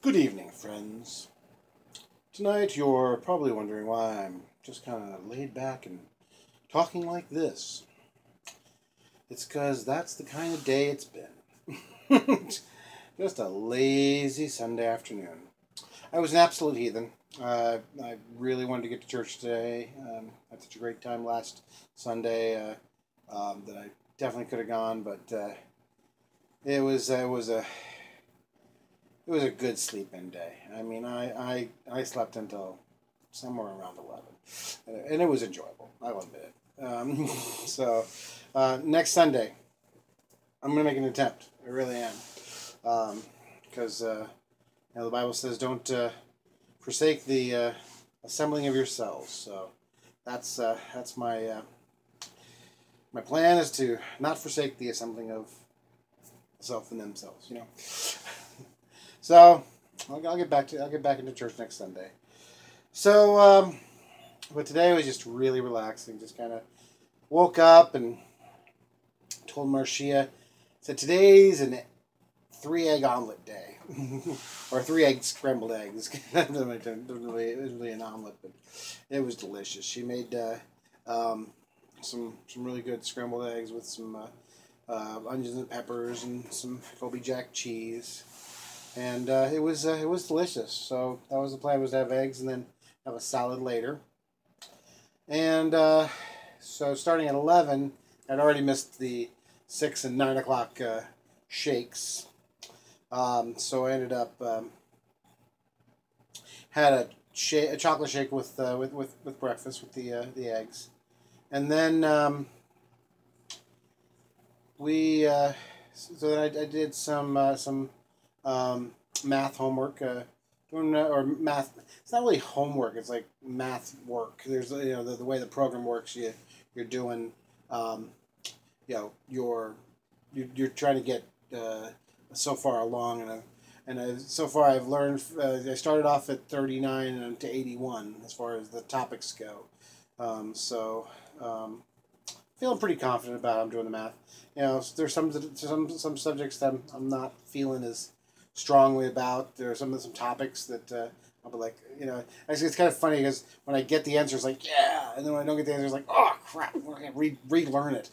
Good evening, friends. Tonight you're probably wondering why I'm just kind of laid back and talking like this. It's because that's the kind of day it's been. Just a lazy Sunday afternoon. I was an absolute heathen. I really wanted to get to church today. Had such a great time last Sunday that I definitely could have gone, but it was a good sleep-in day. I mean, I slept until somewhere around 11, and it was enjoyable. I'll admit it. Next Sunday, I'm gonna make an attempt. I really am, because the Bible says don't forsake the assembling of yourselves. So that's my plan is to not forsake the assembling of self and themselves. So I'll get back into church next Sunday. So, but today was just really relaxing. Just kind of woke up and told Marcia, said today's an 3-egg omelet day, or 3-egg scrambled eggs. It was really an omelet, but it was delicious. She made some really good scrambled eggs with some onions and peppers and some Colby Jack cheese. And it was delicious. So that was the plan, was to have eggs and then have a salad later. And so starting at 11, I'd already missed the 6 and 9 o'clock shakes. So I ended up had a chocolate shake with breakfast with the eggs, and then so then I did some math homework, or math. It's not really homework. It's like math work. There's the way the program works. You're doing you're trying to get so far along, and so far I've learned. I started off at 39 and to 81 as far as the topics go. Feeling pretty confident about how I'm doing the math. There's some subjects that I'm not feeling as strongly about. There are some topics that I'll be like, actually it's kind of funny because when I get the answer, it's like, yeah, and then when I don't get the answer, it's like, oh crap, I'm going to relearn it.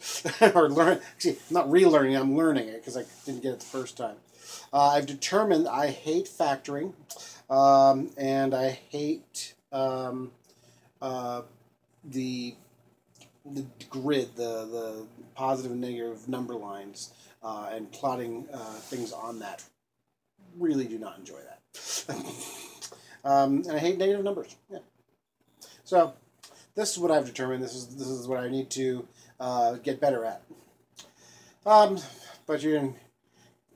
Or learn, actually, I'm not relearning, I'm learning it because I didn't get it the first time. I've determined I hate factoring, and I hate the grid, the positive and negative number lines, and plotting things on that. Really do not enjoy that. And I hate negative numbers. Yeah. So this is what I've determined. This is what I need to get better at. But you can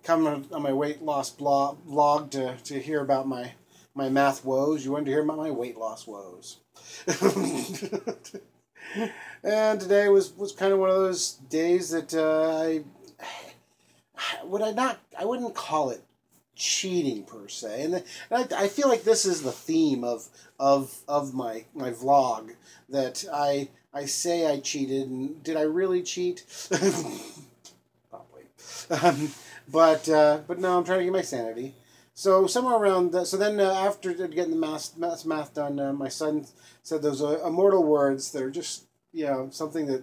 come on my weight loss vlog to hear about my math woes. You wanted to hear about my weight loss woes. And today was kind of one of those days that I wouldn't call it cheating per se, and I feel like this is the theme of my vlog, that I say I cheated, and did I really cheat? Probably, but no, I'm trying to get my sanity. So somewhere around so then after getting the math done, my son said those immortal words that are just something that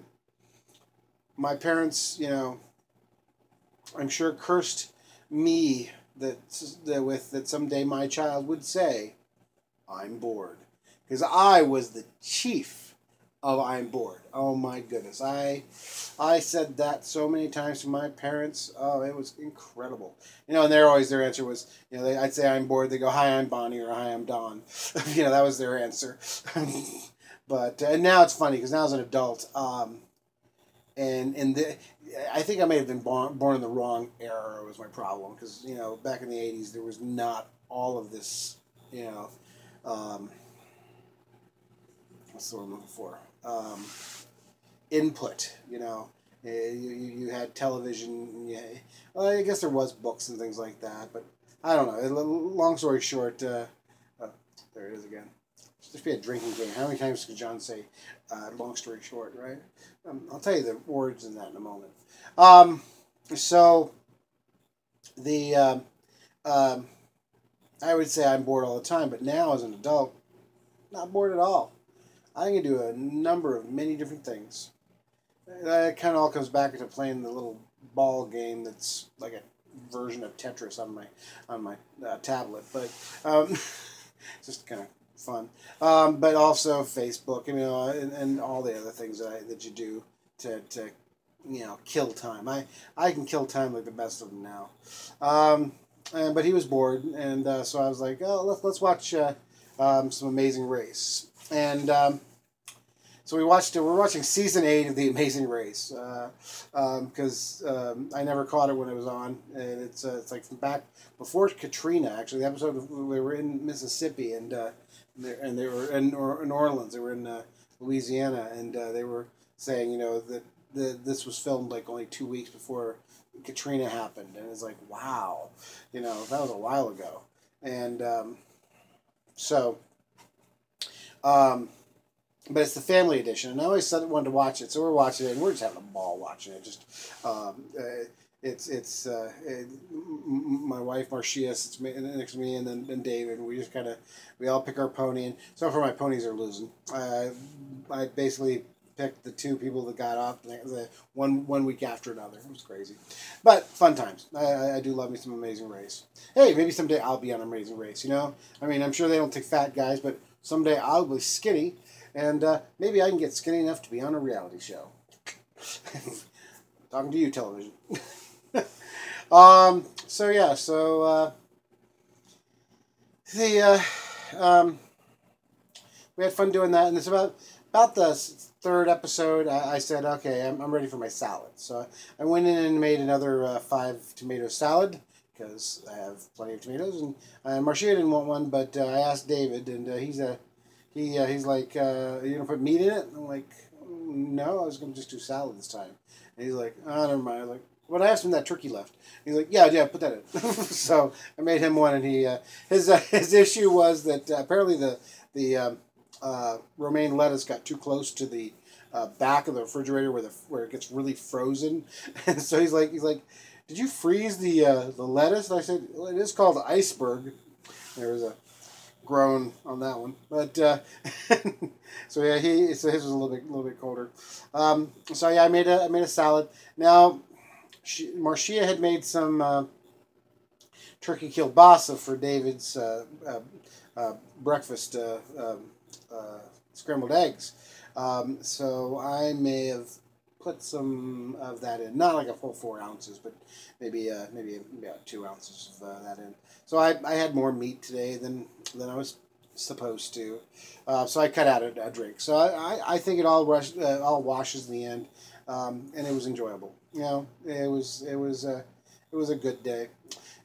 my parents I'm sure cursed me that someday my child would say, I'm bored. Because I was the chief of I'm bored. Oh my goodness. I said that so many times to my parents. Oh, it was incredible. And their answer was, I'd say I'm bored. They go, hi, I'm Bonnie, or hi, I'm Don. That was their answer. But, and now it's funny because now as an adult, I think I may have been born in the wrong era was my problem, because back in the 80s there was not all of this what's the word I'm looking for, input. You had television. Well, I guess there was books and things like that, but I don't know. Long story short, there it is again. Just be a drinking game. How many times could John say, long story short, right? I'll tell you the words in that in a moment. So, the I would say I'm bored all the time, but now as an adult, not bored at all. I can do a number of many different things. It kind of all comes back to playing the little ball game that's like a version of Tetris on my tablet, but it's just kind of fun. But also Facebook, and all the other things that you do to kill time. I can kill time like the best of them now. But he was bored, and so I was like, oh, let's watch some Amazing Race, and so we're watching season 8 of The Amazing Race, because I never caught it when it was on, and it's like from back before Katrina. Actually, the episode they were in Mississippi, and they were in New Orleans. They were in Louisiana, and they were saying that this was filmed like only 2 weeks before Katrina happened, and it's like, wow, that was a while ago, and so. But it's the family edition, and I always wanted to watch it, so we're watching it, and we're just having a ball watching it. Just, my wife Marcia sits next to me, and then David. And we just we all pick our pony, and so far my ponies are losing. I basically picked the 2 people that got off the one week after another. It was crazy, but fun times. I do love me some Amazing Race. Hey, maybe someday I'll be on Amazing Race. I mean, I'm sure they don't take fat guys, but someday I'll be skinny. And maybe I can get skinny enough to be on a reality show. Talking to you, television. So yeah, we had fun doing that, and it's about the 3rd episode. I said, okay, I'm ready for my salad. So I went in and made another 5 tomato salad because I have plenty of tomatoes, and Marcia didn't want one, but I asked David, and he's like, are you gonna put meat in it? And I'm like, no, I was gonna just do salad this time. And he's like, oh, never mind. I'm like, well, I asked him that turkey left. He's like, yeah, put that in. So I made him one, and he his issue was that apparently the romaine lettuce got too close to the back of the refrigerator where it gets really frozen, and so he's like, did you freeze the lettuce? And I said, well, it is called iceberg. There was a groan on that one, but so yeah, his was a little bit colder. So yeah, I made a salad. Now, Marcia had made some turkey kielbasa for David's breakfast scrambled eggs. So I may have put some of that in, not like a full 4 ounces, but maybe about 2 ounces of that in. So I had more meat today than I was supposed to, so I cut out a drink. So I think it all washes in the end, and it was enjoyable. It was a good day,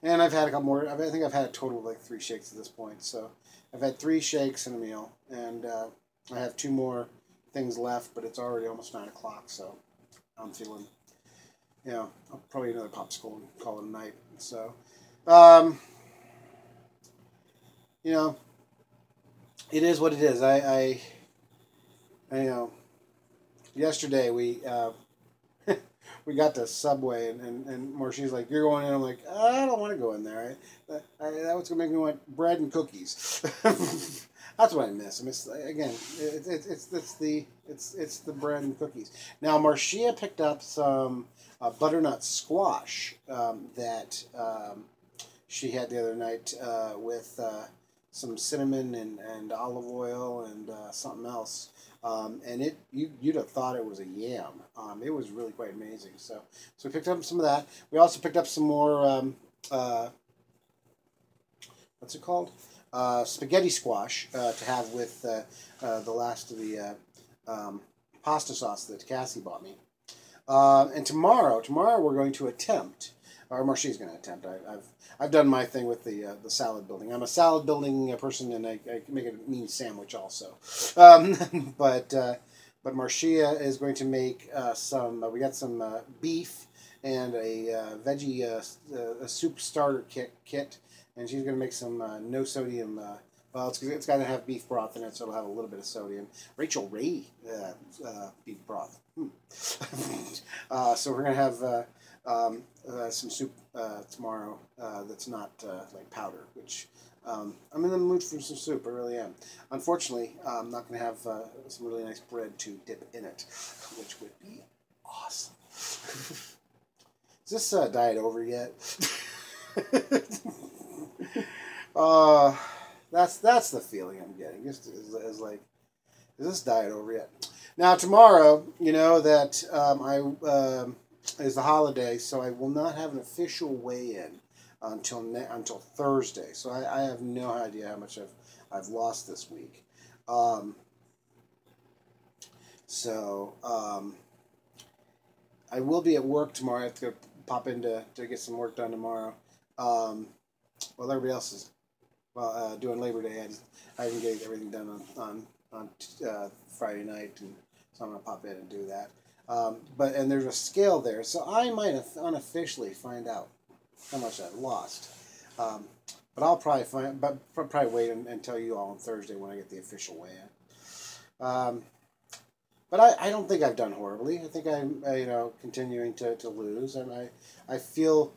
and I've had a couple more. I think I've had a total of like 3 shakes at this point. So I've had 3 shakes and a meal, and I have 2 more things left, but it's already almost 9 o'clock. So I'm feeling, I'll probably another popsicle and call it a night. So. It is what it is. I yesterday we we got to Subway, and Marcia's like, you're going in. I'm like, I don't want to go in there. That was gonna make me want bread and cookies. That's what I miss. I miss, again. It's the bread and cookies. Now Marcia picked up some butternut squash that she had the other night with some cinnamon and olive oil and something else. And you'd have thought it was a yam. It was really quite amazing. So we picked up some of that. We also picked up some more what's it called? Spaghetti squash to have with the last of the pasta sauce that Cassie bought me. And tomorrow we're going to attempt, or Marcia's going to attempt. I've done my thing with the salad building. I'm a salad building person, and I can make a mean sandwich also. But Marcia is going to make some. We got some beef and a veggie a soup starter kit, and she's going to make some no sodium. Well, it's got to have beef broth in it, so it'll have a little bit of sodium. Rachel Ray beef broth. So we're going to have some soup tomorrow that's not like powder, which I'm in the mood for some soup. I really am. Unfortunately, I'm not going to have some really nice bread to dip in it, which would be awesome. Is this diet over yet? uh, that's the feeling I'm getting. Just is like, is this diet over yet? Now tomorrow, you know that is the holiday, so I will not have an official weigh-in until Thursday. So I have no idea how much I've lost this week. I will be at work tomorrow. I have to go pop in to get some work done tomorrow. While everybody else is doing Labor Day, I didn't get everything done on Friday night, and so I'm gonna pop in and do that. And there's a scale there, so I might unofficially find out how much I've lost. But I'll probably wait and tell you all on Thursday when I get the official weigh-in. But I don't think I've done horribly. I think I'm continuing to lose, and I feel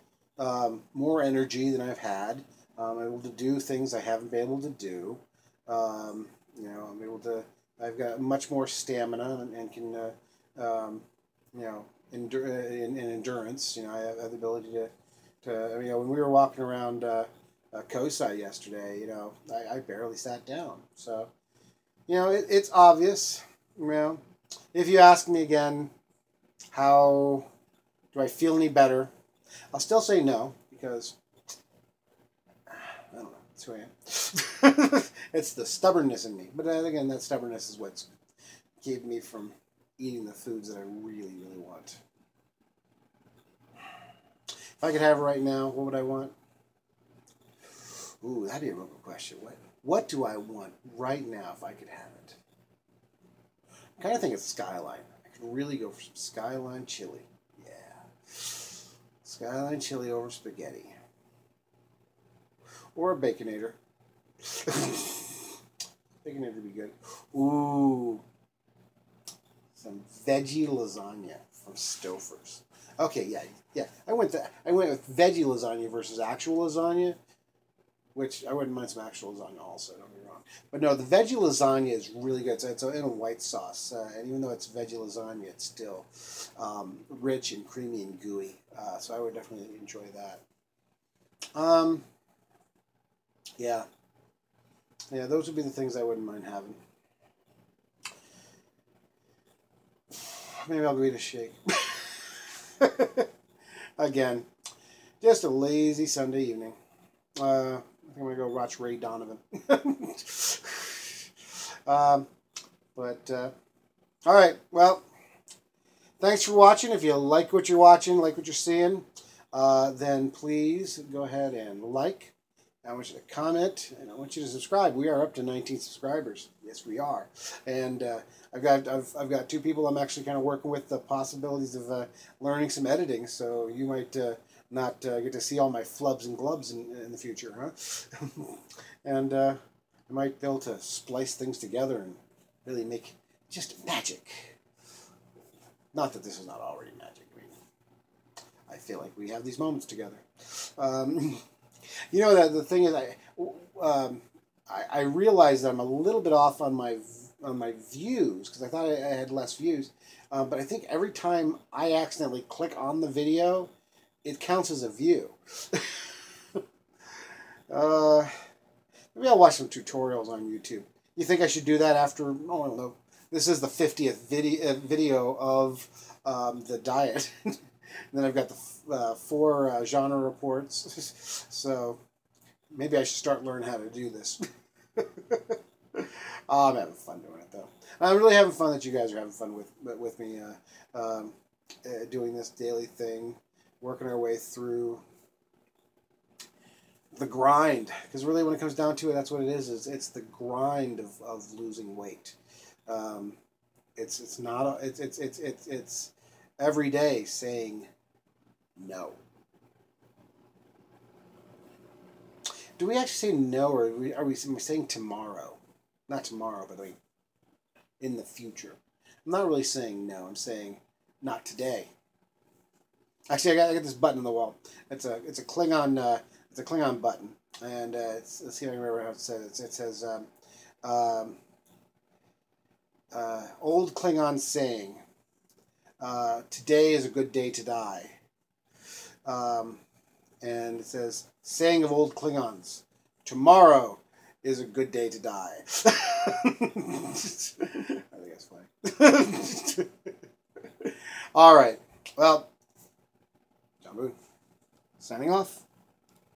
more energy than I've had. I'm able to do things I haven't been able to do. I'm able to. I've got much more stamina and can in endurance. I have the ability to when we were walking around Kosai yesterday, I barely sat down. So it's obvious. If you ask me again, how do I feel any better? I'll still say no, because I don't know. That's who I am. It's the stubbornness in me. But again, that stubbornness is what's keeping me from eating the foods that I really, really want. If I could have it right now, what would I want? Ooh, that'd be a real good question. What do I want right now if I could have it? I kind of think it's Skyline. I could really go for some Skyline chili. Yeah. Skyline chili over spaghetti. Or a Baconator. Baconator would be good. Ooh. Some veggie lasagna from Stouffer's. Okay, yeah. I went with veggie lasagna versus actual lasagna, which I wouldn't mind some actual lasagna also, don't get me wrong. But no, the veggie lasagna is really good. So it's in a white sauce. And even though it's veggie lasagna, it's still rich and creamy and gooey. So I would definitely enjoy that. Yeah. Yeah, those would be the things I wouldn't mind having. Maybe I'll go eat a shake. Again, just a lazy Sunday evening. I think I'm going to go watch Ray Donovan. All right. Well, thanks for watching. If you like what you're watching, like what you're seeing, then please go ahead and like. I want you to comment, and I want you to subscribe. We are up to 19 subscribers. Yes, we are. And I've got 2 people I'm actually kind of working with the possibilities of learning some editing. So you might not get to see all my flubs and glubs in the future, huh? And I might be able to splice things together and really make just magic. Not that this is not already magic. I mean, I feel like we have these moments together. That the thing is, I realized that I'm a little bit off on my views, because I thought I had less views, but I think every time I accidentally click on the video, it counts as a view. Maybe I'll watch some tutorials on YouTube. You think I should do that after? Oh, I don't know. This is the 50th video of the diet. And then I've got the 4 genre reports. So maybe I should start learning how to do this. I'm having fun doing it, though. I'm really having fun that you guys are having fun with me doing this daily thing, working our way through the grind. Because really, when it comes down to it, that's what it is it's the grind of losing weight. It's every day saying no. Do we actually say no, or are we saying tomorrow? Not tomorrow, but like in the future. I'm not really saying no. I'm saying not today. Actually, I got this button on the wall. It's a Klingon button, and let's see if I remember how it says. It says um, old Klingon saying, "Today is a good day to die," and it says saying of old Klingons, "Tomorrow is a good day to die." I think that's funny. All right. Well, John Boone, signing off.